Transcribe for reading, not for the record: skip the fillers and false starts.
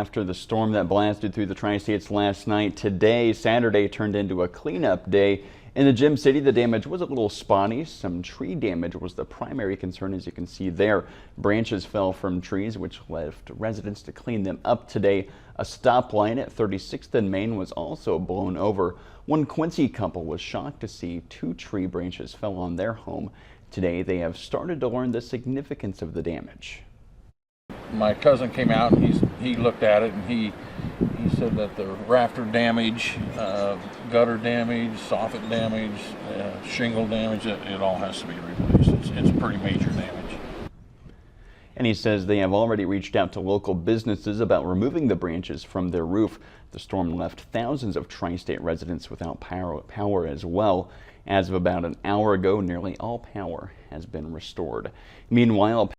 After the storm that blasted through the Tri-States last night, today, Saturday, turned into a cleanup day. In the Gem City, the damage was a little spotty. Some tree damage was the primary concern, as you can see there. Branches fell from trees, which left residents to clean them up today. A stoplight at 36th and Main was also blown over. One Quincy couple was shocked to see 2 tree branches fell on their home. Today, they have started to learn the significance of the damage. My cousin came out and he looked at it and he said that the rafter damage, gutter damage, soffit damage, shingle damage, it all has to be replaced. It's pretty major damage. And he says they have already reached out to local businesses about removing the branches from their roof. The storm left thousands of Tri-State residents without power as well. As of about an hour ago, nearly all power has been restored. Meanwhile,